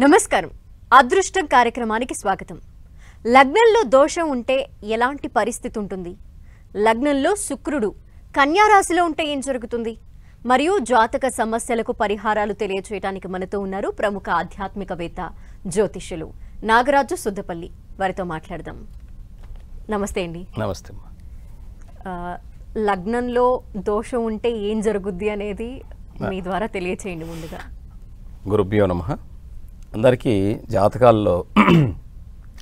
నమస్కారం. అదృష్టం కార్యక్రమానికి స్వాగతం. లగ్నంలో దోషం ఉంటే ఎలాంటి పరిస్థితి ఉంటుంది? లగ్నంలో శుక్రుడు కన్యా రాశిలో ఉంటే ఏం జరుగుతుంది? మరియు జాతక సమస్యలకు పరిహారాలు తెలియజేయడానికి మనతో ఉన్నారు ప్రముఖ ఆధ్యాత్మికవేత్త జ్యోతిష్యులు నాగరాజు సుద్దపల్లి. వారితో మాట్లాడదాం. నమస్తే అండి. నమస్తే. లగ్నంలో దోషం ఉంటే ఏం జరుగుద్ది అనేది మీ ద్వారా తెలియచేయండి. ముందుగా గురుభ్యో నమః. అందరికీ జాతకాల్లో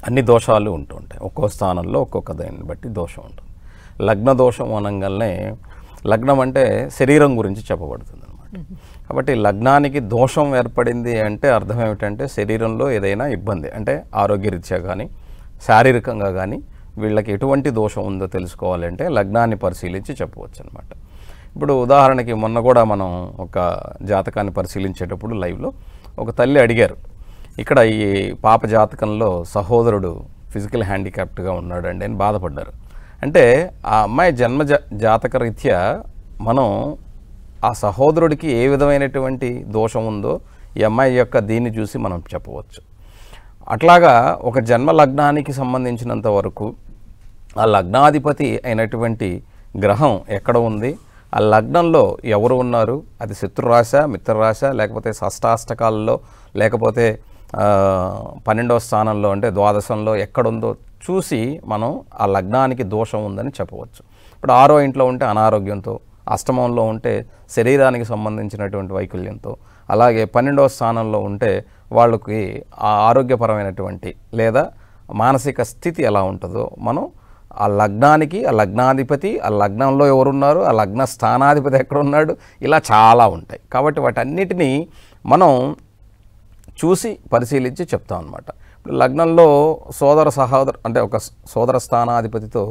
అన్ని దోషాలు ఉంటూ ఉంటాయి. ఒక్కో స్థానంలో ఒక్కొక్క దాన్ని బట్టి దోషం ఉంటుంది. లగ్న దోషం అనగానే లగ్నం అంటే శరీరం గురించి చెప్పబడుతుంది అనమాట. కాబట్టి లగ్నానికి దోషం ఏర్పడింది అంటే అర్థం ఏమిటంటే శరీరంలో ఏదైనా ఇబ్బంది, అంటే ఆరోగ్యరీత్యా కానీ శారీరకంగా కానీ వీళ్ళకి ఎటువంటి దోషం ఉందో తెలుసుకోవాలంటే లగ్నాన్ని పరిశీలించి చెప్పవచ్చు అనమాట. ఇప్పుడు ఉదాహరణకి మొన్న కూడా మనం ఒక జాతకాన్ని పరిశీలించేటప్పుడు లైవ్లో ఒక తల్లి అడిగారు, ఇక్కడ ఈ పాప జాతకంలో సహోదరుడు ఫిజికల్ హ్యాండిక్యాప్డ్గా ఉన్నాడండి అని బాధపడ్డారు. అంటే ఆ అమ్మాయి జన్మ జాతక రీత్యా మనం ఆ సహోదరుడికి ఏ విధమైనటువంటి దోషం ఉందో ఈ అమ్మాయి యొక్క దీన్ని చూసి మనం చెప్పవచ్చు. అట్లాగా ఒక జన్మ లగ్నానికి సంబంధించినంత వరకు ఆ లగ్నాధిపతి అయినటువంటి గ్రహం ఎక్కడ ఉంది, ఆ లగ్నంలో ఎవరు ఉన్నారు, అది శత్రురాశ మిత్రరాశ లేకపోతే షష్టాష్టకాలలో లేకపోతే 12వ స్థానంలో అంటే ద్వాదశంలో ఎక్కడుందో చూసి మనం ఆ లగ్నానికి దోషం ఉందని చెప్పవచ్చు. ఇప్పుడు 6వ ఇంట్లో ఉంటే అనారోగ్యంతో, అష్టమంలో ఉంటే శరీరానికి సంబంధించినటువంటి వైకల్యంతో, అలాగే 12వ స్థానంలో ఉంటే వాళ్ళకి ఆ ఆరోగ్యపరమైనటువంటి లేదా మానసిక స్థితి ఎలా ఉంటుందో మనం ఆ లగ్నానికి, ఆ లగ్నాధిపతి, ఆ లగ్నంలో ఎవరున్నారు, ఆ లగ్న స్థానాధిపతి ఎక్కడున్నాడు, ఇలా చాలా ఉంటాయి. కాబట్టి వాటన్నిటినీ మనం చూసి పరిశీలించి చెప్తాం అన్నమాట. ఇప్పుడు లగ్నంలో అంటే ఒక సోదర స్థానాధిపతితో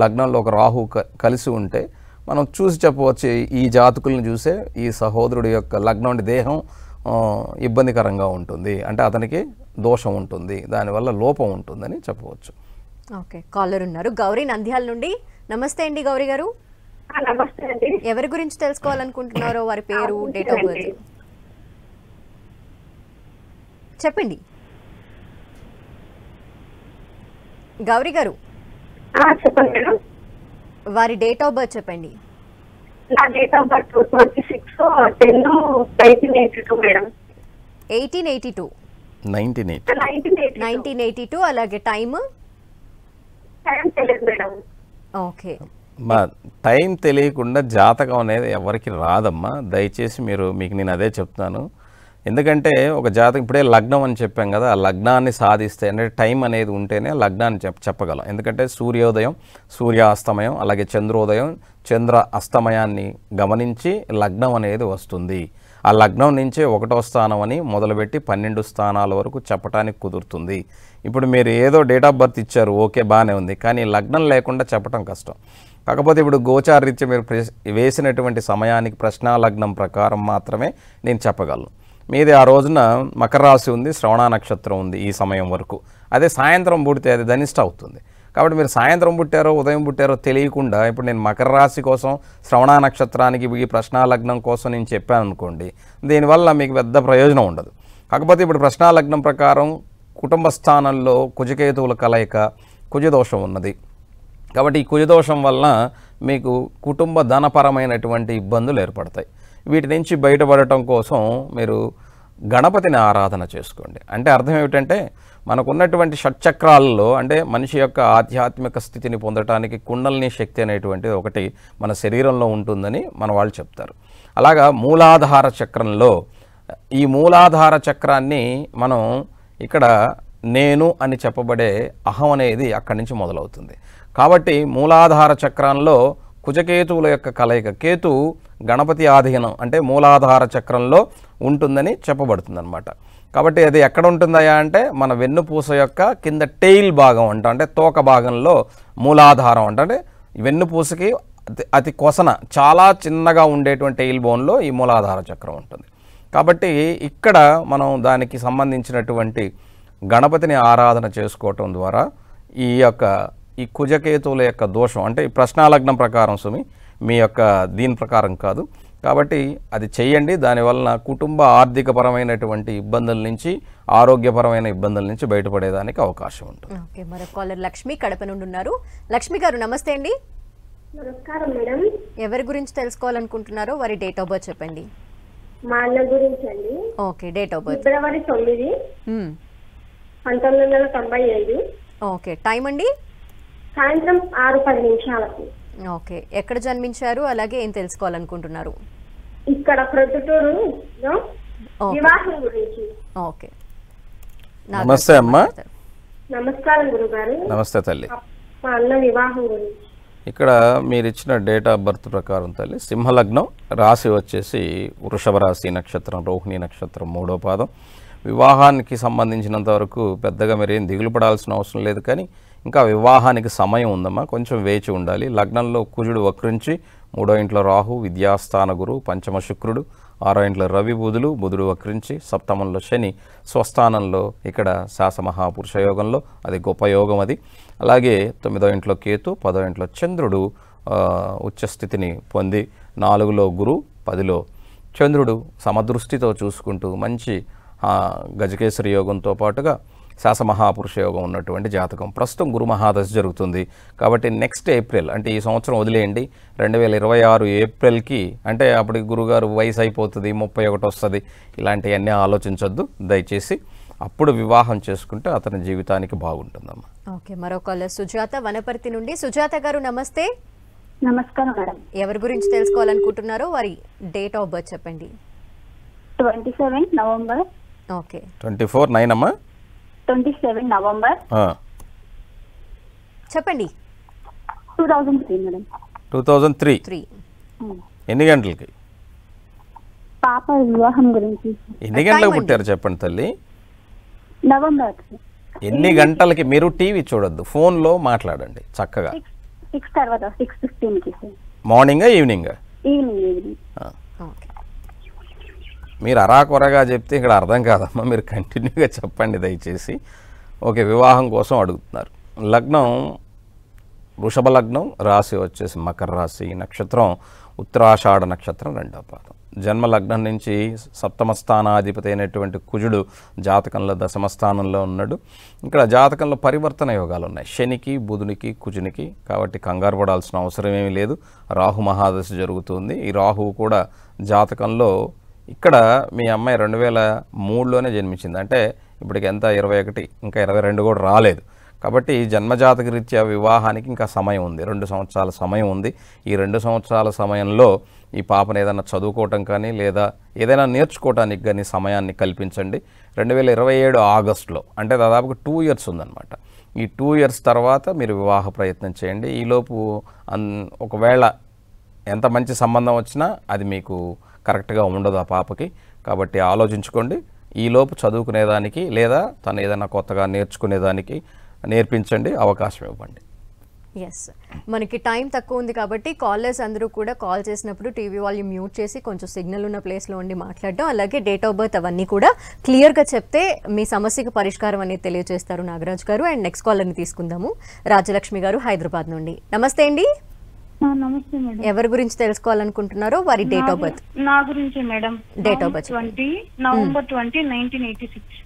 లగ్నంలో ఒక రాహు కలిసి ఉంటే మనం చూసి చెప్పవచ్చు, ఈ జాతకులను చూసే ఈ సహోదరుడి యొక్క లగ్నం దేహం ఇబ్బందికరంగా ఉంటుంది, అంటే అతనికి దోషం ఉంటుంది, దానివల్ల లోపం ఉంటుందని చెప్పవచ్చు. ఓకే, కాలర్ ఉన్నారు గౌరీ నంద్యాల నుండి. నమస్తే అండి గౌరీ గారు. నమస్తే అండి. ఎవరి గురించి తెలుసుకోవాలనుకుంటున్నారో వారి పేరు, డేట్ ఆఫ్ బర్త్ చెప్పండి. గౌరీ గారు చెప్పండి మేడం. వారి డేట్ ఆఫ్ బర్త్ చెప్పండి. నా డేట్ ఆఫ్ బర్త్ 26/10/1982 మేడం. 1882. 1982. అలాగే టైం తెలియదు మేడం. ఓకే, మా టైం తెలియకుండా జాతకం అనేది ఎవరికి రాదమ్మా. దయచేసి మీకు నేను అదే చెప్తాను. ఎందుకంటే ఒక జాతకం ఇప్పుడే లగ్నం అని చెప్పాం కదా, ఆ లగ్నాన్ని సాధిస్తే అంటే టైం అనేది ఉంటేనే లగ్నాన్ని చెప్పగలం. ఎందుకంటే సూర్యోదయం, సూర్యాస్తమయం, అలాగే చంద్రోదయం, చంద్ర అస్తమయాన్ని గమనించి లగ్నం అనేది వస్తుంది. ఆ లగ్నం నుంచే 1వ స్థానం అని మొదలుపెట్టి 12 స్థానాల వరకు చెప్పడానికి కుదురుతుంది. ఇప్పుడు మీరు ఏదో డేట్ ఆఫ్ బర్త్ ఇచ్చారు, ఓకే బాగానే ఉంది, కానీ లగ్నం లేకుండా చెప్పడం కష్టం. కాకపోతే ఇప్పుడు గోచారరీత్యా మీరు వేసినటువంటి సమయానికి ప్రశ్నాలగ్నం ప్రకారం మాత్రమే నేను చెప్పగలను. మీది ఆ రోజున మకర రాశి ఉంది, శ్రవణ నక్షత్రం ఉంది ఈ సమయం వరకు. అదే సాయంత్రం పుడితే అది ధనిష్ట అవుతుంది. కాబట్టి మీరు సాయంత్రం పుట్టారో ఉదయం పుట్టారో తెలియకుండా ఇప్పుడు నేను మకర రాశి కోసం శ్రవణ నక్షత్రానికి ఈ ప్రశ్నాలగ్నం కోసం నేను చెప్పాను అనుకోండి, దీనివల్ల మీకు పెద్ద ప్రయోజనం ఉండదు. కాకపోతే ఇప్పుడు ప్రశ్నాలగ్నం ప్రకారం కుటుంబ స్థానంలో కుజకేతువుల కలయిక, కుజదోషం ఉన్నది. కాబట్టి ఈ కుజదోషం వలన మీకు కుటుంబ ధనపరమైనటువంటి ఇబ్బందులు ఏర్పడతాయి. వీటి నుంచి బయటపడటం కోసం మీరు గణపతిని ఆరాధన చేసుకోండి. అంటే అర్థం ఏమిటంటే మనకున్నటువంటి షట్చక్రాలలో అంటే మనిషి యొక్క ఆధ్యాత్మిక స్థితిని పొందటానికి కుండలిని శక్తి అనేటువంటిది ఒకటి మన శరీరంలో ఉంటుందని మన వాళ్ళు చెప్తారు. అలాగా మూలాధార చక్రంలో ఈ మూలాధార చక్రాన్ని మనం ఇక్కడ నేను అని చెప్పబడే అహం అనేది అక్కడి నుంచి మొదలవుతుంది. కాబట్టి మూలాధార చక్రంలో కుజకేతువుల యొక్క కలయిక, కేతు గణపతి ఆధీనం అంటే మూలాధార చక్రంలో ఉంటుందని చెప్పబడుతుంది అనమాట. కాబట్టి అది ఎక్కడ ఉంటుందయా అంటే మన వెన్నుపూస యొక్క కింద టెయిల్ భాగం అంటే తోక భాగంలో మూలాధారం అంటే వెన్నుపూసకి అతి కొసన చాలా చిన్నగా ఉండేటువంటి టెయిల్ బోన్లో ఈ మూలాధార చక్రం ఉంటుంది. కాబట్టి ఇక్కడ మనం దానికి సంబంధించినటువంటి గణపతిని ఆరాధన చేసుకోవటం ద్వారా ఈ కుజకేతువుల యొక్క దోషం అంటే ఈ ప్రశ్నాలగ్నం ప్రకారం సుమి మీ యొక్క దీని ప్రకారం కాదు, కాబట్టి అది చెయ్యండి. దానివలన కుటుంబ ఆర్థికపరమైనటువంటి ఇబ్బందుల నుంచి, ఆరోగ్యపరమైన ఇబ్బందుల నుంచి బయటపడేదానికి అవకాశం ఉంటుంది. ఓకే, మరో కాలర్ లక్ష్మి కడప నుండి ఉన్నారు. లక్ష్మి గారు నమస్తే అండి. నమస్కారం మేడం. ఎవరి గురించి తెలుసుకోవాలనుకుంటున్నారో వారి డేట్ ఆఫ్ బర్త్ చెప్పండి. మా అన్న గురించి అండి. Okay, date of birth. February 9, 1995. Okay, time అండి? సాయంత్రం 6:10 నిమిషాలకు. ఓకే, ఎక్కడ జన్మించారు, అలాగే ఏం తెలుసుకోవాలనుకుంటున్నారు? ఇక్కడ ప్రొద్దుటూరు ఓకే. వివాహం గురించి. ఓకే, నమస్తే అమ్మా. నమస్కారం గురుగారు. నమస్తే తల్లి. మా అన్న వివాహం గురించి. ఇక్కడ మీరు ఇచ్చిన డేట్ ఆఫ్ బర్త్ ప్రకారం తల్లి సింహలగ్నం, రాశి వచ్చేసి వృషభ రాశి, నక్షత్రం రోహిణి నక్షత్రం 3వ పాదం. వివాహానికి సంబంధించినంత వరకు పెద్దగా మీరు ఏం దిగులు పడాల్సిన అవసరం లేదు, కానీ ఇంకా వివాహానికి సమయం ఉందమ్మా, కొంచెం వేచి ఉండాలి. లగ్నంలో కుజుడు వక్రించి 3వ ఇంట్లో రాహు, విద్యాస్థాన గురు, పంచమ శుక్రుడు, 6వ ఇంట్లో రవి బుధులు, బుధుడు వక్రించి, సప్తమంలో శని, స్వస్థానంలో ఇక్కడ శాస మహాపురుష యోగంలో అది గొప్ప యోగం అది. అలాగే 9వ ఇంట్లో కేతు, 10వ ఇంట్లో చంద్రుడు ఉచ్చస్థితిని పొంది, 4లో గురు, 10లో చంద్రుడు సమదృష్టితో చూసుకుంటూ మంచి గజకేసరి యోగంతో పాటుగా శాసమహాపురుష యోగం ఉన్నటువంటి జాతకం. ప్రస్తుతం గురు మహాదశ జరుగుతుంది కాబట్టి నెక్స్ట్ ఏప్రిల్, అంటే ఈ సంవత్సరం వదిలేయండి, 2026 ఏప్రిల్కి, అంటే అప్పటికి గురుగారు వయసు అయిపోతుంది, 31 వస్తుంది, ఇలాంటివన్నీ ఆలోచించొద్దు దయచేసి. అప్పుడు వివాహం చేసుకుంటే అతని జీవితానికి బాగుంటుందమ్మా. ఓకే, మరో కాలర్ సుజాత వనపర్తి నుండి. సుజాత గారు నమస్తే. నమస్కారం మేడం. ఎవరి గురించి తెలుసుకోవాలనుకుంటున్నారో వారి డేట్ ఆఫ్ బర్త్ చెప్పండి. 27 నవంబర్. ఓకే, 24/9 అమ్మా. 27 నవంబర్ చెప్పండి. 2003 మేడం. 2003. 3. ఎన్ని గంటలకి? పాప వివాహం గురించి. ఎన్ని గంటలకు పుట్టారు చెప్పండి తల్లి. నవంబర్. ఎన్ని గంటలకి? మీరు టీవీ చూడొద్దు, ఫోన్లో మాట్లాడండి చక్కగా. 6 తర్వాత 6:15కి. మార్నింగా ఈవినింగా? ఈవినింగ్. ఓకే, మీరు అరాకొరగా చెప్తే ఇక్కడ అర్థం కాదమ్మా, మీరు కంటిన్యూగా చెప్పండి దయచేసి. ఓకే, వివాహం కోసం అడుగుతున్నారు. లగ్నం వృషభ లగ్నం, రాశి వచ్చేసి మకర రాశి, నక్షత్రం ఉత్తరాషాఢ నక్షత్రం 2వ పాదం. జన్మ లగ్నం నుంచి సప్తమ స్థానాధిపతి అయినటువంటి కుజుడు జాతకంలో దశమ స్థానంలో ఉన్నాడు. ఇక్కడ జాతకంలో పరివర్తన యోగాలు ఉన్నాయి, శనికి, బుధునికి, కుజునికి. కాబట్టి కంగారు పడాల్సిన అవసరం ఏమీ లేదు. రాహు మహాదశ జరుగుతుంది. ఈ రాహువు కూడా జాతకంలో ఇక్కడ మీ అమ్మాయి 2003లోనే జన్మించింది, అంటే ఇప్పటికి ఎంత 21, ఇంకా 22 కూడా రాలేదు. కాబట్టి జన్మజాతక రీత్యా వివాహానికి ఇంకా సమయం ఉంది, 2 సంవత్సరాల సమయం ఉంది. ఈ 2 సంవత్సరాల సమయంలో ఈ పాపను ఏదైనా చదువుకోవటం కానీ లేదా ఏదైనా నేర్చుకోవటానికి కానీ సమయాన్ని కల్పించండి. 2027 ఆగస్టులో, అంటే దాదాపుగా 2 ఇయర్స్ ఉందన్నమాట. ఈ 2 ఇయర్స్ తర్వాత మీరు వివాహ ప్రయత్నం చేయండి. ఈలోపు ఒకవేళ ఎంత మంచి సంబంధం వచ్చినా అది మీకు కరెక్ట్గా ఉండదు ఆ పాపకి. కాబట్టి ఆలోచించుకోండి. ఈలోపు చదువుకునేదానికి లేదా తను ఏదైనా కొత్తగా నేర్చుకునేదానికి నేర్పించండి, అవకాశం ఇవ్వండి. ఎస్, మనకి టైం తక్కువ ఉంది కాబట్టి కాలర్స్ అందరూ కూడా కాల్ చేసినప్పుడు టీవీ వాల్యూమ్ మ్యూట్ చేసి కొంచెం సిగ్నల్ ఉన్న ప్లేస్లో ఉండి మాట్లాడడం, అలాగే డేట్ ఆఫ్ బర్త్ అవన్నీ కూడా క్లియర్గా చెప్తే మీ సమస్యకు పరిష్కారం అనేది తెలియజేస్తారు నాగరాజు గారు. అండ్ నెక్స్ట్ కాలర్ని తీసుకుందాము. రాజలక్ష్మి గారు హైదరాబాద్ నుండి. నమస్తే అండి. నమస్తే మేడం. ఎవరి గురించి తెలుసుకోవాలనుకుంటున్నారో వారి డేట్ ఆఫ్ బర్త్. నా గురించి madam. Date of birth 20 November 20, 1986.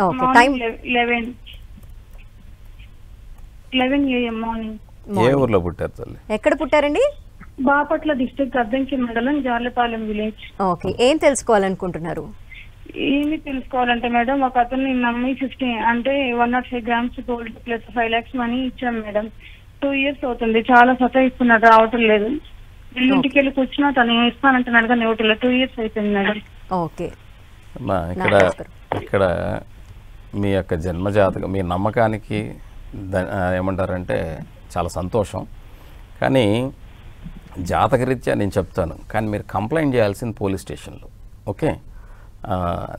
Okay, time 11 AM morning. ఏ ఊర్లో పుట్టారు తల్లి? ఎక్కడ పుట్టారండి? బాపట్ల డిస్ట్రిక్ట్ అద్దంకి మండలం జార్లపాలెం విలేజ్. ఓకే, ఏం తెలుసుకోవాలనుకుంటున్నారు? ఏమి తెలుసుకోవాలంటే మేడం, ఒక అతన్ని నమ్మి 105 grams gold plus 5 lakhs money ఇచ్చాం మేడం. 2 years అవుతుంది, చాలా సతాయిస్తున్నాడు, రావటం లేదు. ఇంటికి వెళ్ళి కూర్చున్నా తను ఇస్తానంటున్నాడు కానీ ఇవ్వటం లేదు. 2 years అయిపోయింది మేడం. ఓకే, ఇక్కడ మీ యొక్క జన్మజాతకం మీ నమ్మకానికి ఏమంటారంటే చాలా సంతోషం, కానీ జాతకరీత్యా నేను చెప్తాను, కానీ మీరు కంప్లైంట్ చేయాల్సింది పోలీస్ స్టేషన్లో. ఓకే,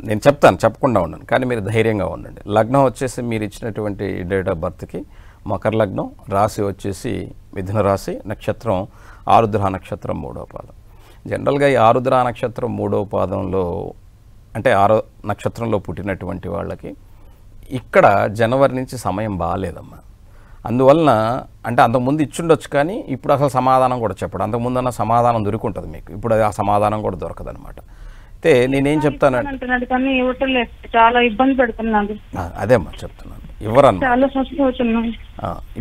నేను చెప్తాను, చెప్పకుండా ఉండండి, కానీ మీరు ధైర్యంగా ఉండండి. లగ్నం వచ్చేసి మీరు ఇచ్చినటువంటి డేట్ ఆఫ్ బర్త్కి మకర లగ్నం, రాశి వచ్చేసి మిథున రాశి, నక్షత్రం ఆరుద్ర నక్షత్రం 3వ పాదం. జనరల్గా ఈ ఆరుద్ర నక్షత్రం 3వ పాదంలో, అంటే 6వ నక్షత్రంలో పుట్టినటువంటి వాళ్ళకి ఇక్కడ జనవరి నుంచి సమయం బాగాలేదమ్మా. అందువలన అంటే అంతకుముందు ఇచ్చుండొచ్చు, కానీ ఇప్పుడు అసలు సమాధానం కూడా చెప్పడు. అంతకుముందు అన్న సమాధానం దొరుకుంటుంది మీకు, ఇప్పుడు ఆ సమాధానం కూడా దొరకదు అనమాట. అయితే నేనేం చెప్తానంటే అంటున్నాడు కానీ ఇవ్వట్లేదు, చాలా ఇబ్బంది పెడుతున్నాడు. అదేమ్మా చెప్తున్నాను, ఇవ్వరమ్మా. చాలా సస్త అవుతున్నాను.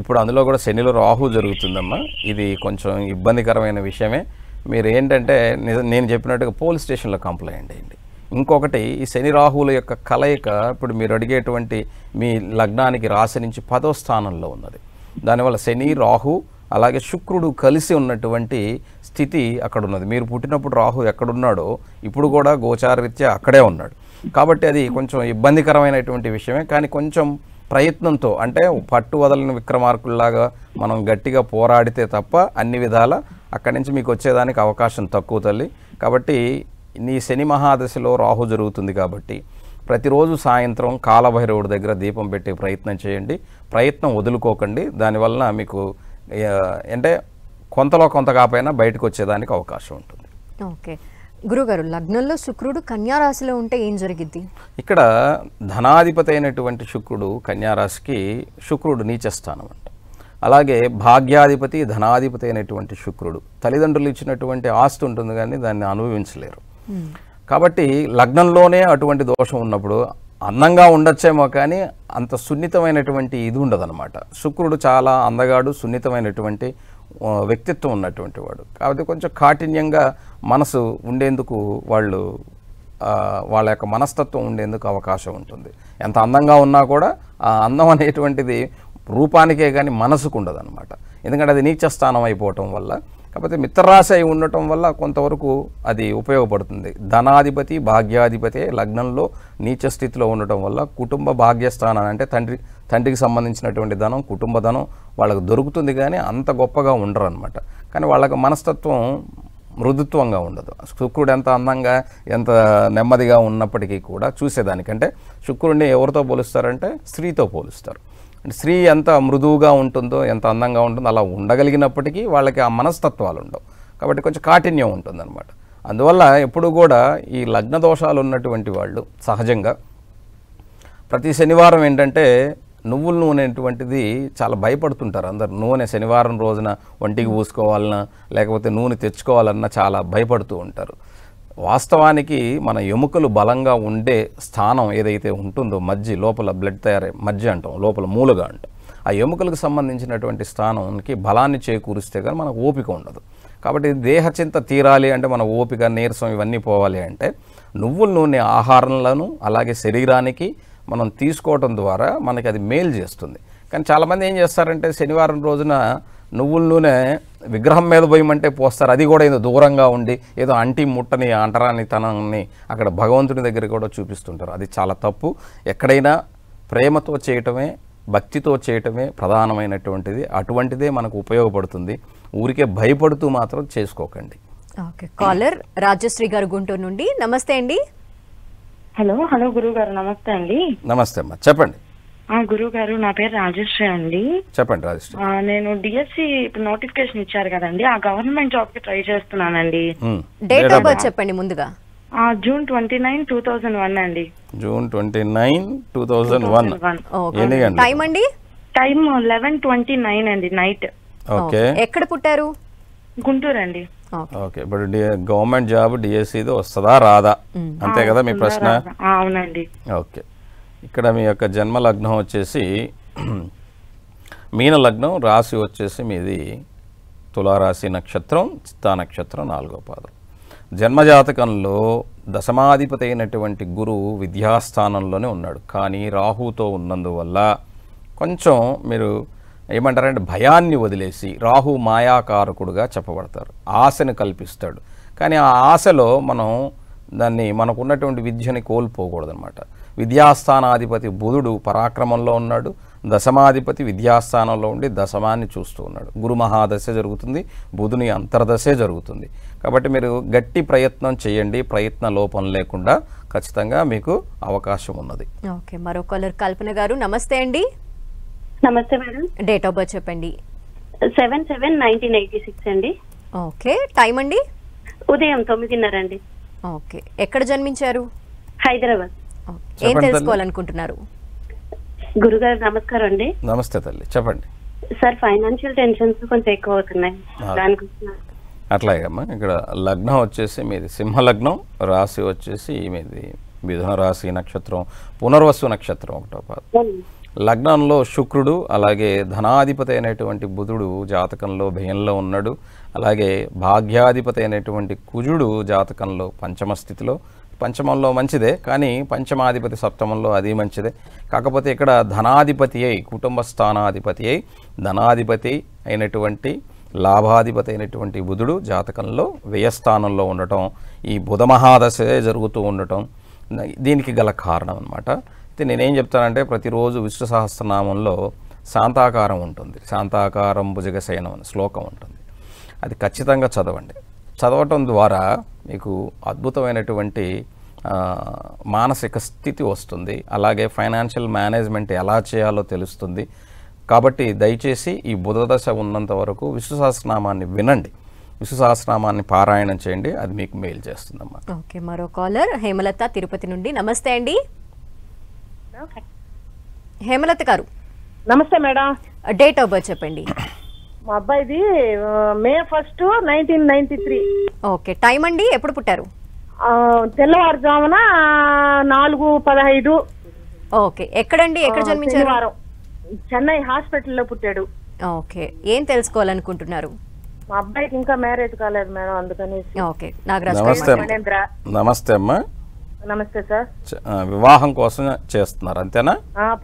ఇప్పుడు అందులో కూడా శనిలో రాహు జరుగుతుందమ్మా, ఇది కొంచెం ఇబ్బందికరమైన విషయమే. మీరు ఏంటంటే నేను చెప్పినట్టుగా పోలీస్ స్టేషన్లో కంప్లైంట్ అయ్యండి. ఇంకొకటి, ఈ శని రాహువుల యొక్క కలయిక ఇప్పుడు మీరు అడిగేటువంటి మీ లగ్నానికి రాశి నుంచి 10వ స్థానంలో ఉన్నది. దానివల్ల శని రాహు అలాగే శుక్రుడు కలిసి ఉన్నటువంటి స్థితి అక్కడ ఉన్నది. మీరు పుట్టినప్పుడు రాహు ఎక్కడున్నాడో ఇప్పుడు కూడా గోచారరీత్యా అక్కడే ఉన్నాడు. కాబట్టి అది కొంచెం ఇబ్బందికరమైనటువంటి విషయమే. కానీ కొంచెం ప్రయత్నంతో, అంటే పట్టు వదలని విక్రమార్కుల్లాగా మనం గట్టిగా పోరాడితే తప్ప అన్ని విధాల అక్కడి నుంచి మీకు వచ్చేదానికి అవకాశం తక్కువ తల్లి. కాబట్టి నీ శని మహాదశలో రాహు జరుగుతుంది కాబట్టి ప్రతిరోజు సాయంత్రం కాలభైరవుడి దగ్గర దీపం పెట్టే ప్రయత్నం చేయండి. ప్రయత్నం వదులుకోకండి. దానివల్ల మీకు అంటే కొంతలో కొంత కాకపోయినా బయటకు వచ్చేదానికి అవకాశం ఉంటుంది. ఓకే గురుగారు, లగ్నంలో శుక్రుడు కన్యారాశిలో ఉంటే ఏం జరిగిద్ది? ఇక్కడ ధనాధిపతి అయినటువంటి శుక్రుడు కన్యారాశికి, శుక్రుడు నీచస్థానం అంట. అలాగే భాగ్యాధిపతి ధనాధిపతి అయినటువంటి శుక్రుడు తల్లిదండ్రులు ఇచ్చినటువంటి ఆస్తి ఉంటుంది కానీ దాన్ని అనుభవించలేరు. కాబట్టి లగ్నంలోనే అటువంటి దోషం ఉన్నప్పుడు అందంగా ఉండొచ్చేమో కానీ అంత సున్నితమైనటువంటి ఇది ఉండదన్నమాట. శుక్రుడు చాలా అందగాడు, సున్నితమైనటువంటి వ్యక్తిత్వం ఉన్నటువంటి వాడు. కాబట్టి కొంచెం కాఠిన్యంగా మనసు ఉండేందుకు వాళ్ళ యొక్క మనస్తత్వం ఉండేందుకు అవకాశం ఉంటుంది. ఎంత అందంగా ఉన్నా కూడా ఆ అందం అనేటువంటిది రూపానికే కానీ మనసుకు ఉండదు అనమాట. ఎందుకంటే అది నీచ స్థానం అయిపోవటం వల్ల. కాకపోతే మిత్రరాశి అయి ఉండటం వల్ల కొంతవరకు అది ఉపయోగపడుతుంది. ధనాధిపతి భాగ్యాధిపతి లగ్నంలో నీచ స్థితిలో ఉండటం వల్ల కుటుంబ భాగ్యస్థానం అంటే తండ్రికి సంబంధించినటువంటి ధనం, కుటుంబ ధనం వాళ్ళకు దొరుకుతుంది, కానీ అంత గొప్పగా ఉండరు అనమాట. కానీ వాళ్ళకి మనస్తత్వం మృదుత్వంగా ఉండదు. శుక్రుడు ఎంత అందంగా ఎంత నెమ్మదిగా ఉన్నప్పటికీ కూడా చూసేదానికంటే శుక్రుడిని ఎవరితో పోలుస్తారంటే స్త్రీతో పోలుస్తారు. స్త్రీ ఎంత మృదువుగా ఉంటుందో, ఎంత అందంగా ఉంటుందో అలా ఉండగలిగినప్పటికీ వాళ్ళకి ఆ మనస్తత్వాలు ఉండవు. కాబట్టి కొంచెం కాఠిన్యం ఉంటుందన్నమాట. అందువల్ల ఎప్పుడు కూడా ఈ లగ్న దోషాలు ఉన్నటువంటి వాళ్ళు సహజంగా ప్రతి శనివారం ఏంటంటే నువ్వుల నూనె అటువంటిది చాలా భయపడుతుంటారు అందరు. నూనె శనివారం రోజున ఒంటికి పూసుకోవాలన్నా లేకపోతే నూనె తెచ్చుకోవాలన్నా చాలా భయపడుతూ ఉంటారు. వాస్తవానికి మన ఎముకలు బలంగా ఉండే స్థానం ఏదైతే ఉంటుందో మధ్య లోపల బ్లడ్ తయారై మధ్య అంటాం, లోపల మూలుగా అంటాం, ఆ ఎముకలకు సంబంధించినటువంటి స్థానానికి బలాన్ని చేకూరిస్తే కానీ మనకు ఓపిక ఉండదు. కాబట్టి దేహచింత తీరాలి అంటే మన ఓపిక, నీరసం ఇవన్నీ పోవాలి అంటే నువ్వుల నూనె ఆహారంలోను అలాగే శరీరానికి మనం తీసుకోవటం ద్వారా మనకి అది మేలు చేస్తుంది. కానీ చాలామంది ఏం చేస్తారంటే శనివారం రోజున నువ్వుల నూనె విగ్రహం మీద పోయమంటే పోస్తారు. అది కూడా ఏదో దూరంగా ఉండి ఏదో అంటి ముట్టని అంటరాని తనాన్ని అక్కడ భగవంతుని దగ్గర కూడా చూపిస్తుంటారు. అది చాలా తప్పు. ఎక్కడైనా ప్రేమతో చేయటమే, భక్తితో చేయటమే ప్రధానమైనటువంటిది. అటువంటిదే మనకు ఉపయోగపడుతుంది. ఊరికే భయపడుతూ మాత్రం చేసుకోకండి. ఓకే, కాలర్ రాజశ్రీ గారు గుంటూరు నుండి. నమస్తే అండి. హలో గురువు గారు, నమస్తే అండి. నమస్తే అమ్మా, చెప్పండి. గురువు గారు, నా పేరు రాజశ్రీ అండి. చెప్పండి రాజశ్రీ. నేను డిఎస్సి ఇప్పుడు నోటిఫికేషన్ ఇచ్చారు కదండి, ఆ గవర్నమెంట్ జాబ్ కి ట్రై చేస్తున్నానండి. డేట్ ఆఫ్ బర్త్ చెప్పండి ముందుగా. జూన్ 29, 2001 అండి. జూన్ 29, 2001. ఎన్ని గంటలు? టైం అండి? టైం 11:29 అండి నైట్. ఓకే. ఎక్కడ పుట్టారు? గుంటూరు అండి. ఓకే. ఇప్పుడు గవర్నమెంట్ జాబ్ డిఎస్సిది వస్తుందా రాదా అంతే కదా మీ ప్రశ్న? అవునండి. ఓకే. ఇక్కడ మీ యొక్క జన్మ లగ్నం వచ్చేసి మీన లగ్నం, రాశి వచ్చేసి మీది తులారాశి నక్షత్రం, చిత్తా నక్షత్రం 4వ పాదం. జన్మజాతకంలో దశమాధిపతి అయినటువంటి గురువు విద్యాస్థానంలోనే ఉన్నాడు. కానీ రాహుతో ఉన్నందువల్ల కొంచెం మీరు ఏమంటారంటే భయాన్ని వదిలేసి, రాహు మాయాకారకుడుగా చెప్పబడతారు, ఆశను కల్పిస్తాడు. కానీ ఆ ఆశలో మనం మనకున్నటువంటి విద్యని కోల్పోకూడదనమాట. విద్యాస్థానాధిపతి బుధుడు పరాక్రమంలో ఉన్నాడు, దశమాధిపతి విద్యాస్థానంలో ఉండి దశమాన్ని చూస్తూ ఉన్నాడు. గురు మహాదశ జరుగుతుంది, బుధుని అంతర్దశే జరుగుతుంది. కాబట్టి మీరు గట్టి ప్రయత్నం చేయండి, ప్రయత్న లోపం లేకుండా ఖచ్చితంగా మీకు అవకాశం ఉన్నది. ఓకే, మరో కాలర్ కల్పన గారు. నమస్తే అండి. నమస్తే మేడం. డేట్ ఆఫ్ బర్త్ చెప్పండి. 7/7/1986 అండి. ఓకే. టైం అండి? ఉదయం 9:30 అండి. ఓకే. ఎక్కడ జన్మించారు? హైదరాబాద్. ఏం తెలుసుకోవాలనుకుంటున్నారు? గురుగారు నమస్కారం అండి. నమస్తే తల్లి, చెప్పండి. సార్ ఫైనాన్షియల్ టెన్షన్స్ కొంచెం ఎక్కువ అవుతున్నాయి దానికోసం. అట్లాగమ్మా ఇక్కడ లగ్నం వచ్చేసి మీది సింహలగ్నం, రాశి వచ్చేసి మీది మిథున రాశి, నక్షత్రం పునర్వసు నక్షత్రం ఒకటో పాదం. లగ్నంలో శుక్రుడు అలాగే ధనాధిపతి అయినటువంటి బుధుడు జాతకంలో భయంలో ఉన్నాడు. అలాగే భాగ్యాధిపతి అయినటువంటి కుజుడు జాతకంలో పంచమ స్థితిలో, పంచమంలో మంచిదే కానీ పంచమాధిపతి సప్తమంలో అది మంచిదే. కాకపోతే ఇక్కడ ధనాధిపతి అయి కుటుంబ స్థానాధిపతి అయి ధనాధిపతి అయినటువంటి లాభాధిపతి అయినటువంటి బుధుడు జాతకంలో వ్యయస్థానంలో ఉండటం, ఈ బుధ మహాదశే జరుగుతూ ఉండటం దీనికి గల కారణం అన్నమాట. అయితే నేనేం చెప్తానంటే ప్రతిరోజు విష్ణు సహస్రనామంలో శాంతాకారం ఉంటుంది, శాంతాకారం భుజగశయనం అనే శ్లోకం ఉంటుంది. అది ఖచ్చితంగా చదవండి. చదవటం ద్వారా మీకు అద్భుతమైనటువంటి మానసిక స్థితి వస్తుంది. అలాగే ఫైనాన్షియల్ మేనేజ్మెంట్ ఎలా చేయాలో తెలుస్తుంది. కాబట్టి దయచేసి ఈ బుధదశ ఉన్నంత వరకు విష్ణు సహస్రనామాన్ని వినండి, విష్ణు సహస్రనామాన్ని పారాయణం చేయండి, అది మీకు మేలు చేస్తుందమ్మా. ఓకే, మరో కాలర్ హేమలత తిరుపతి నుండి. నమస్తే అండి హేమలత గారు. నమస్తే మేడం. డేట్ ఆఫ్ బర్త్ చెప్పండి. మా అబ్బాయిది May 1, 1993. ఓకే, టైం అండి, ఎప్పుడు పుట్టారు? తెల్లవారుజామున 4:15. ఓకే, ఎక్కడండి, ఎక్కడ జన్మించారు? చెన్నై హాస్పిటల్లో పుట్టాడు. ఓకే, ఏం తెలుసుకోవాలనుకుంటున్నారు? మా అబ్బాయికి ఇంకా మ్యారేజ్ కాలేదు మేడం, అందుకనేసి. ఓకే, నాగరాజ్. నమస్తే అమ్మా. నమస్తే సార్. వివాహం కోసం చేస్తున్నారు అంతేనా?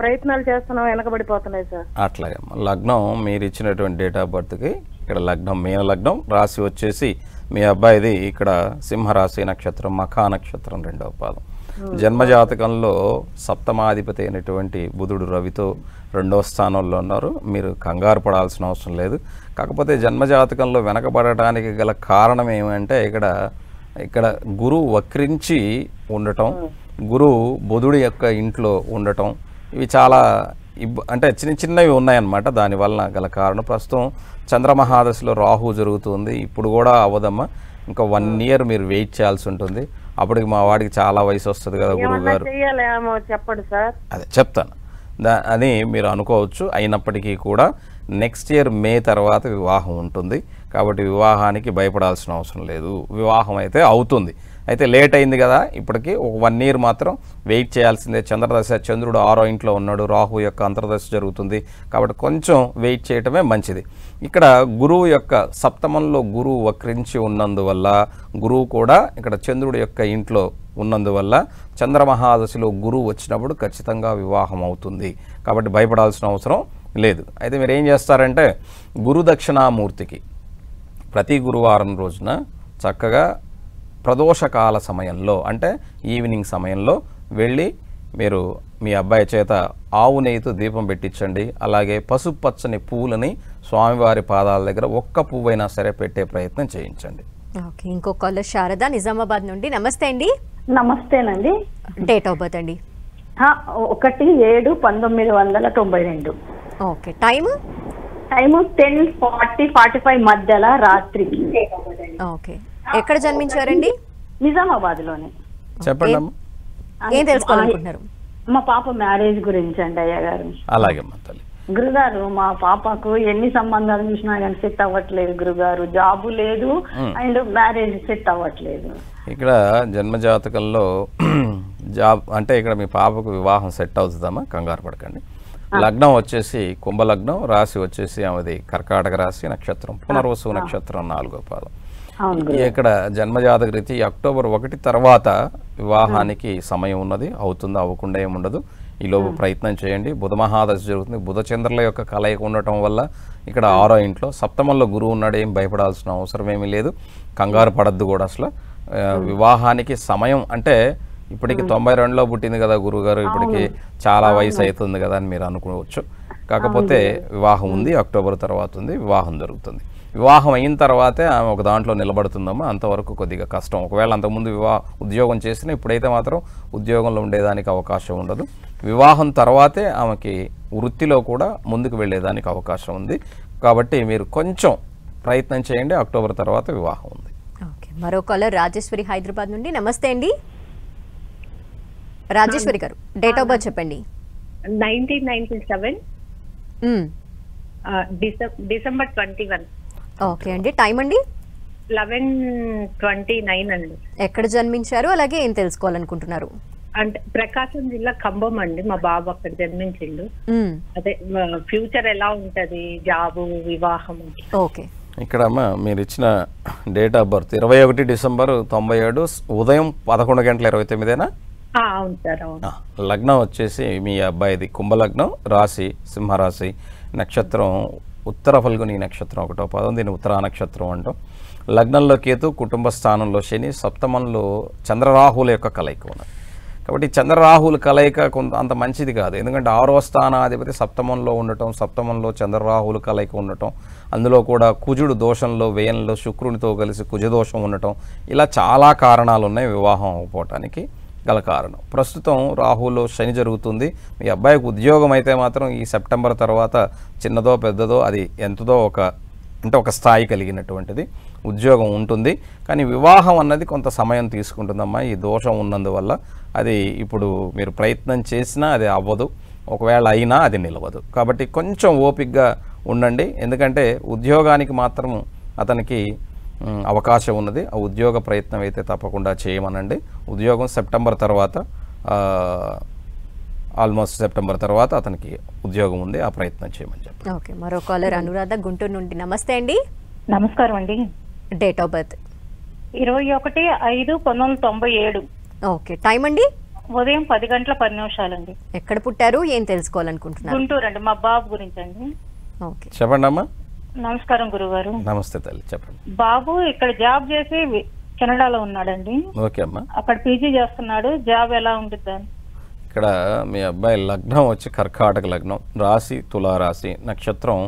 ప్రయత్నాలు చేస్తున్నాం, వెనకబడిపోతున్నాయి సార్. అట్లాగమ్మా. లగ్నం మీరు ఇచ్చినటువంటి డేట్ ఆఫ్ బర్త్కి ఇక్కడ లగ్నం మీన లగ్నం, రాశి వచ్చేసి మీ అబ్బాయిది ఇక్కడ సింహరాశి, నక్షత్రం మఖా నక్షత్రం రెండవ పాదం. జన్మజాతకంలో సప్తమాధిపతి అయినటువంటి బుధుడు రవితో రెండవ స్థానంలో ఉన్నారు. మీరు కంగారు పడాల్సిన అవసరం లేదు. కాకపోతే జన్మజాతకంలో వెనకబడటానికి గల కారణం ఏమంటే ఇక్కడ గురువు వక్రించి ఉండటం, గురువు బుధుడి యొక్క ఇంట్లో ఉండటం, ఇవి చాలా అంటే చిన్నవి ఉన్నాయన్నమాట. దానివల్ల గల కారణం ప్రస్తుతం చంద్రమహాదశలో రాహు జరుగుతుంది. ఇప్పుడు కూడా అవ్వదమ్మా, ఇంకా 1 year మీరు వెయిట్ చేయాల్సి ఉంటుంది. అప్పటికి మా వాడికి చాలా వయసు వస్తుంది కదా గురువు గారు. చెప్పండి సార్. అదే చెప్తాను అని మీరు అనుకోవచ్చు. అయినప్పటికీ కూడా నెక్స్ట్ ఇయర్ మే తర్వాత వివాహం ఉంటుంది. కాబట్టి వివాహానికి భయపడాల్సిన అవసరం లేదు. వివాహం అయితే అవుతుంది. అయితే లేట్ అయింది కదా, ఇప్పటికీ ఒక 1 year మాత్రం వెయిట్ చేయాల్సిందే. చంద్రదశ, చంద్రుడు 6వ ఇంట్లో ఉన్నాడు, రాహు యొక్క అంతర్దశ జరుగుతుంది. కాబట్టి కొంచెం వెయిట్ చేయటమే మంచిది. ఇక్కడ గురువు యొక్క సప్తమంలో గురువు వక్రించి ఉన్నందువల్ల, గురువు కూడా ఇక్కడ చంద్రుడి యొక్క ఇంట్లో ఉన్నందువల్ల చంద్రమహాదశలో గురువు వచ్చినప్పుడు ఖచ్చితంగా వివాహం అవుతుంది. కాబట్టి భయపడాల్సిన అవసరం లేదు. అయితే మీరు ఏం చేస్తారంటే గురు దక్షిణామూర్తికి ప్రతి గురువారం రోజున చక్కగా ప్రదోషకాల సమయంలో అంటే ఈవినింగ్ సమయంలో వెళ్ళి మీరు మీ అబ్బాయి చేత ఆవు నెయ్యితో దీపం పెట్టించండి. అలాగే పసుపు పచ్చని పువ్వులని స్వామివారి పాదాల దగ్గర ఒక్క పువ్వైనా సరే పెట్టే ప్రయత్నం చేయించండి. ఓకే, ఇంకో కాలర్ శారద నిజామాబాద్ నుండి. నమస్తే అండి. నమస్తేనండి. డేట్ ఆఫ్ బర్త్ అండి? 1/7/1992. Okay, time? టైము 10:40-45 మధ్యలో రాత్రికి. ఓకే, ఎక్కడ జన్మించారండి? నిజామాబాద్ లోనే. చెప్పండి అమ్మా. ఏం తెలుసుకోవాలనుకుంటున్నారు? మా పాప మ్యారేజ్ గురించి అండి అయ్య గారు. అలాగే అమ్మా తల్లి. గురుగారు, మా పాపకు ఎన్ని సంబంధాలు చూసినా కానీ సెట్ అవ్వట్లేదు గురుగారు. జాబు లేదు అండ్ మ్యారేజ్ సెట్ అవ్వట్లేదు. ఇక్కడ జన్మజాతకంలో జాబ్ అంటే ఇక్కడ మీ పాపకు వివాహం సెట్ అవుతుందమ్మా, కంగారు పడకండి. లగ్నం వచ్చేసి కుంభలగ్నం, రాశి వచ్చేసి ఆమెది కర్కాటక రాశి, నక్షత్రం పునర్వసు నక్షత్రం 4వ పాదం. ఇక్కడ జన్మజాతక రీతి అక్టోబర్ 1 తర్వాత వివాహానికి సమయం ఉన్నది. అవుతుందో అవ్వకుండా ఏముండదు. ఈలోపు ప్రయత్నం చేయండి. బుధ మహాదశ జరుగుతుంది. బుధ చంద్రుల యొక్క కలయిక ఉండటం వల్ల ఇక్కడ 6వ ఇంట్లో సప్తమంలో గురువు ఉన్నాడు. ఏం భయపడాల్సిన అవసరం ఏమీ లేదు. కంగారు పడద్దు కూడా అసలు. వివాహానికి సమయం అంటే ఇప్పటికి 92లో పుట్టింది కదా గురువుగారు, ఇప్పటికి చాలా వయసు అవుతుంది కదా అని మీరు అనుకోవచ్చు. కాకపోతే వివాహం ఉంది, అక్టోబర్ తర్వాత ఉంది, వివాహం జరుగుతుంది. వివాహం అయిన తర్వాతే ఆమె ఒక దాంట్లో నిలబడుతుందమ్మా. అంతవరకు కొద్దిగా కష్టం. ఒకవేళ అంతకుముందు ఉద్యోగం చేసినా ఇప్పుడైతే మాత్రం ఉద్యోగంలో ఉండేదానికి అవకాశం ఉండదు. వివాహం తర్వాతే ఆమెకి వృత్తిలో కూడా ముందుకు వెళ్ళేదానికి అవకాశం ఉంది. కాబట్టి మీరు కొంచెం ప్రయత్నం చేయండి. అక్టోబర్ తర్వాత వివాహం ఉంది. ఓకే, మరో కాలర్ రాజేశ్వరి హైదరాబాద్ నుండి. నమస్తే అండి రాజేశ్వరి గారు. డేట్ ఆఫ్ బర్త్ చెప్పండి. 1997. డిసెంబర్ 21. ఓకే అండి, టైం అండి? 11:29 అండి. ఎక్కడ జన్మించారు, అలాగే ఏం తెలుసుకోవాలనుకుంటున్నారు? అంటే ప్రకాశం జిల్లా ఖమ్మం అండి. మా బాబు అక్కడ జన్మించిండు. అదే ఫ్యూచర్ ఎలా ఉంటది, జాబు, వివాహం? ఓకే, ఇక్కడ అమ్మ మీరు ఇచ్చిన డేట్ ఆఫ్ బర్త్ 21 డిసెంబర్ 97 ఉదయం 11:29. అవును సార్, అవును. లగ్నం వచ్చేసి మీ అబ్బాయిది కుంభలగ్నం, రాశి సింహరాశి, నక్షత్రం ఉత్తర ఫల్గుని నక్షత్రం 1వ పాదం, దీన్ని ఉత్తరా నక్షత్రం అంటాం. లగ్నంలో కేతు, కుటుంబ స్థానంలో శని, సప్తమంలో చంద్రరాహుల యొక్క కలయిక ఉన్నది. కాబట్టి చంద్రరాహుల కలయిక కొంత అంత మంచిది కాదు. ఎందుకంటే 6వ స్థానాధిపతి సప్తమంలో ఉండటం, సప్తమంలో చంద్రరాహుల కలయిక ఉండటం, అందులో కూడా కుజుడు దోషంలో, వ్యయంలో శుక్రునితో కలిసి కుజదోషం ఉండటం, ఇలా చాలా కారణాలు ఉన్నాయి వివాహం అవ్వకపోవటానికి గల కారణం. ప్రస్తుతం రాహులో శని జరుగుతుంది. మీ అబ్బాయికి ఉద్యోగం అయితే మాత్రం ఈ సెప్టెంబర్ తర్వాత చిన్నదో పెద్దదో అది ఎంతదో ఒక స్థాయి కలిగినటువంటిది ఉద్యోగం ఉంటుంది. కానీ వివాహం అన్నది కొంత సమయం తీసుకుంటుందమ్మా. ఈ దోషం ఉన్నందువల్ల అది ఇప్పుడు మీరు ప్రయత్నం చేసినా అది అవ్వదు, ఒకవేళ అయినా అది నిలవదు. కాబట్టి కొంచెం ఓపికగా ఉండండి. ఎందుకంటే ఉద్యోగానికి మాత్రం అతనికి అవకాశం ఉన్నది. ఆ ఉద్యోగ ప్రయత్నం అయితే తప్పకుండా చేయమనండి. ఉద్యోగం సెప్టెంబర్ తర్వాత, ఆల్మోస్ట్ సెప్టెంబర్ తర్వాత అతనికి ఉద్యోగం ఉంది, ఆ ప్రయత్నం చేయమని చెప్పండి. ఓకే, మరో కాలర్ అనురాధ గుంటూరు నుండి. నమస్తే అండి. నమస్కారం అండి. Date of birth? 21/5/1997. Okay, time అండి? ఉదయం 10:10 అండి. ఎక్కడ పుట్టారు, ఏం తెలుసుకోవాలనుకుంటున్నారు? గుంటూరు అండి, మా బాబు గురించి అండి. ఓకే, చెప్పండి అమ్మా. నమస్కారం గురుగారు. నమస్తే తల్లి, చెప్పండి. బాబు ఇక్కడ జాబ్ చేసి కెనడాలో ఉన్నాడండి. ఓకే అమ్మా. అక్కడ పీజీ చేస్తున్నాడు. జాబ్ ఎలా ఉంటుంది? ఇక్కడ మీ అబ్బాయి లగ్నం వచ్చి కర్కాటక లగ్నం, రాశి తులారాశి, నక్షత్రం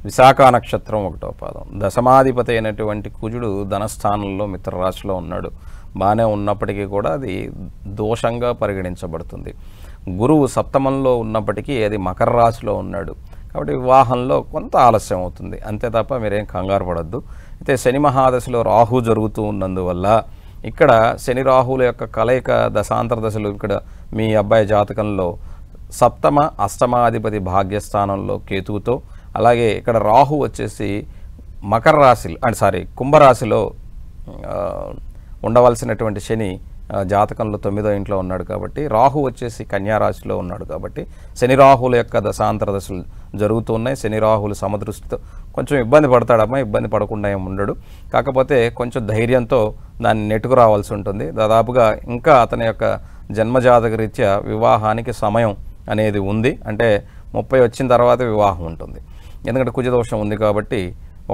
విశాఖ నక్షత్రం 1వ పాదం. దశమాధిపతి అయినటువంటి కుజుడు ధనస్థానంలో మిత్రరాశిలో ఉన్నాడు. బాగానే ఉన్నప్పటికీ కూడా అది దోషంగా పరిగణించబడుతుంది. గురువు సప్తమంలో ఉన్నప్పటికీ అది మకర రాశిలో ఉన్నాడు. కాబట్టి వివాహంలో కొంత ఆలస్యం అవుతుంది, అంతే తప్ప మీరేం కంగారు పడద్దు. అయితే శని మహాదశలో రాహు జరుగుతూ ఉన్నందువల్ల ఇక్కడ శని రాహుల యొక్క కలయిక దశాంతర దశలు ఇక్కడ మీ అబ్బాయి జాతకంలో సప్తమ అష్టమాధిపతి భాగ్యస్థానంలో కేతువుతో, అలాగే ఇక్కడ రాహు వచ్చేసి మకర రాశి కుంభరాశిలో ఉండవలసినటువంటి శని జాతకంలో 9వ ఇంట్లో ఉన్నాడు. కాబట్టి రాహు వచ్చేసి కన్యారాశిలో ఉన్నాడు. కాబట్టి శని రాహుల యొక్క దశాంతర దశలు జరుగుతున్నాయి. శని రాహులు సమదృష్టితో కొంచెం ఇబ్బంది పడతాడమ్మా, ఇబ్బంది పడకుండా ఏమి ఉండడు. కాకపోతే కొంచెం ధైర్యంతో దాన్ని నెట్టుకు రావాల్సి ఉంటుంది. దాదాపుగా ఇంకా అతని యొక్క జన్మజాతక రీత్యా వివాహానికి సమయం అనేది ఉంది. అంటే 30 వచ్చిన తర్వాత వివాహం ఉంటుంది. ఎందుకంటే కుజదోషం ఉంది కాబట్టి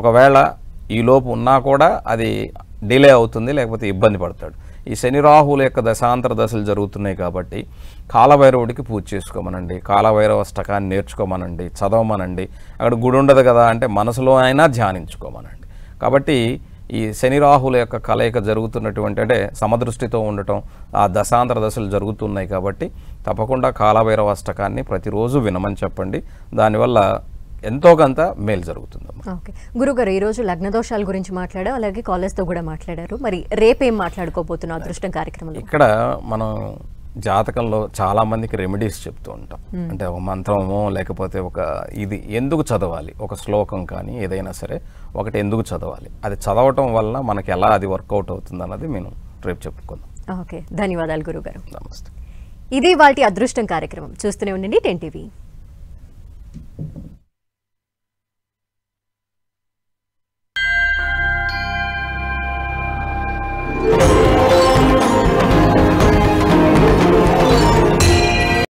ఒకవేళ ఈలోపు ఉన్నా కూడా అది డిలే అవుతుంది, లేకపోతే ఇబ్బంది పడతాడు. ఈ శని రాహుల యొక్క దశాంతర దశలు జరుగుతున్నాయి కాబట్టి కాలభైరవుడికి పూజ చేసుకోమనండి, కాలభైరవ అష్టకాన్ని నేర్చుకోమనండి, చదవమనండి. అక్కడ గుడి ఉండదు కదా అంటే మనసులో అయినా ధ్యానించుకోమనండి. కాబట్టి ఈ శని రాహుల యొక్క కలయిక జరుగుతున్నటువంటి అంటే సమదృష్టితో ఉండటం, ఆ దశాంతర దశలు జరుగుతున్నాయి కాబట్టి తప్పకుండా కాలభైరవ అష్టకాన్ని ప్రతిరోజు వినమని చెప్పండి. దానివల్ల ఎంతో కొంత మేలు జరుగుతుందమ్మా. ఓకే గురుగారు, ఈరోజు లగ్న దోషాల గురించి మాట్లాడారు, అలాగే కాలేజ్తో కూడా మాట్లాడారు. మరి రేపేం మాట్లాడుకోబోతున్నాం అదృష్టం కార్యక్రమంలో? ఇక్కడ మనం జాతకంలో చాలామందికి రెమెడీస్ చెప్తూ ఉంటాం. అంటే ఒక మంత్రమో లేకపోతే ఒక ఇది ఎందుకు చదవాలి, ఒక శ్లోకం కానీ ఏదైనా సరే ఒకటి ఎందుకు చదవాలి, అది చదవటం వల్ల మనకి ఎలా అది వర్కౌట్ అవుతుంది అన్నది మేము రేపు చెప్పుకుందాం. ఓకే, ధన్యవాదాలు గురుగారు. నమస్తే. ఇది వాటి అదృష్టం కార్యక్రమం. చూస్తూనే ఉండండి 10 TV.